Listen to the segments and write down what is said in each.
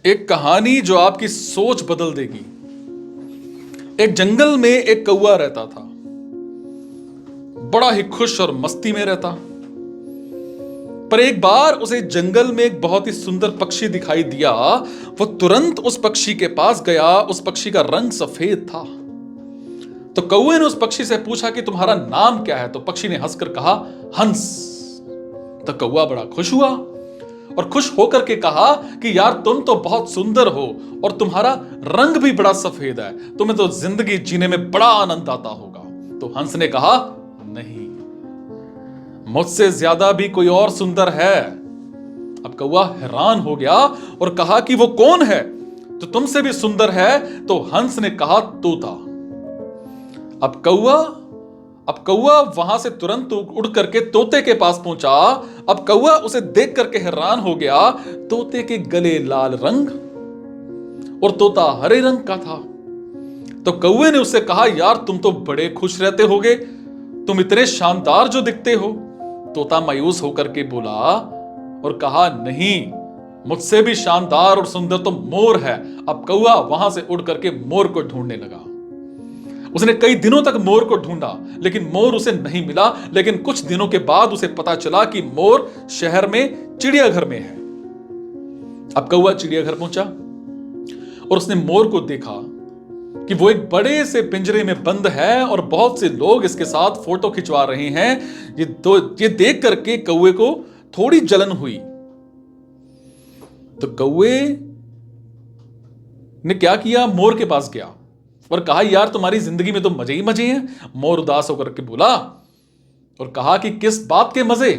एक कहानी जो आपकी सोच बदल देगी। एक जंगल में एक कौवा रहता था, बड़ा ही खुश और मस्ती में रहता। पर एक बार उसे जंगल में एक बहुत ही सुंदर पक्षी दिखाई दिया। वो तुरंत उस पक्षी के पास गया। उस पक्षी का रंग सफेद था। तो कौवे ने उस पक्षी से पूछा कि तुम्हारा नाम क्या है? तो पक्षी ने हंसकर कहा, हंस। तो कौवा बड़ा खुश हुआ और खुश होकर के कहा कि यार तुम तो बहुत सुंदर हो और तुम्हारा रंग भी बड़ा सफेद है, तुम्हें तो जिंदगी जीने में बड़ा आनंद आता होगा। तो हंस ने कहा, नहीं, मुझसे ज्यादा भी कोई और सुंदर है। अब कौवा हैरान हो गया और कहा कि वो कौन है जो तुमसे भी सुंदर है? तो हंस ने कहा, तोता। अब कौवा वहां से तुरंत उड़ करके तोते के पास पहुंचा। अब कौवा उसे देख करके हैरान हो गया। तोते के गले लाल रंग और तोता हरे रंग का था। तो कौवे ने उससे कहा, यार तुम तो बड़े खुश रहते होगे, तुम इतने शानदार जो दिखते हो। तोता मायूस होकर के बोला और कहा, नहीं, मुझसे भी शानदार और सुंदर तो मोर है। अब कौवा वहां से उड़ करके मोर को ढूंढने लगा। उसने कई दिनों तक मोर को ढूंढा, लेकिन मोर उसे नहीं मिला। लेकिन कुछ दिनों के बाद उसे पता चला कि मोर शहर में चिड़ियाघर में है। अब कौवा चिड़ियाघर पहुंचा और उसने मोर को देखा कि वो एक बड़े से पिंजरे में बंद है और बहुत से लोग इसके साथ फोटो खिंचवा रहे हैं। ये देख करके कौवे को थोड़ी जलन हुई। तो कौवे ने क्या किया, मोर के पास गया और कहा, यार तुम्हारी जिंदगी में तो मजे ही मजे हैं। मोर उदास होकर के बोला और कहा कि किस बात के मजे?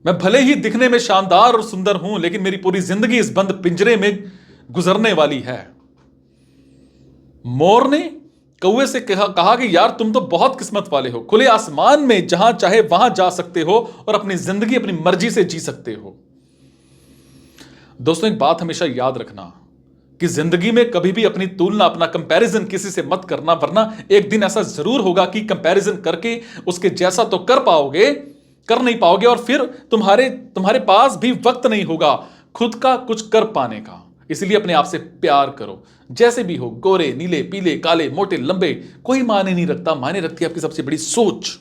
मैं भले ही दिखने में शानदार और सुंदर हूं, लेकिन मेरी पूरी जिंदगी इस बंद पिंजरे में गुजरने वाली है। मोर ने कौवे से कहा कि यार तुम तो बहुत किस्मत वाले हो, खुले आसमान में जहां चाहे वहां जा सकते हो और अपनी जिंदगी अपनी मर्जी से जी सकते हो। दोस्तों, एक बात हमेशा याद रखना कि जिंदगी में कभी भी अपनी तुलना, अपना कंपैरिजन किसी से मत करना, वरना एक दिन ऐसा जरूर होगा कि कंपैरिजन करके उसके जैसा तो कर नहीं पाओगे और फिर तुम्हारे पास भी वक्त नहीं होगा खुद का कुछ कर पाने का। इसलिए अपने आप से प्यार करो, जैसे भी हो, गोरे, नीले, पीले, काले, मोटे, लंबे, कोई मायने नहीं रखता। मायने रखती है आपकी सबसे बड़ी सोच।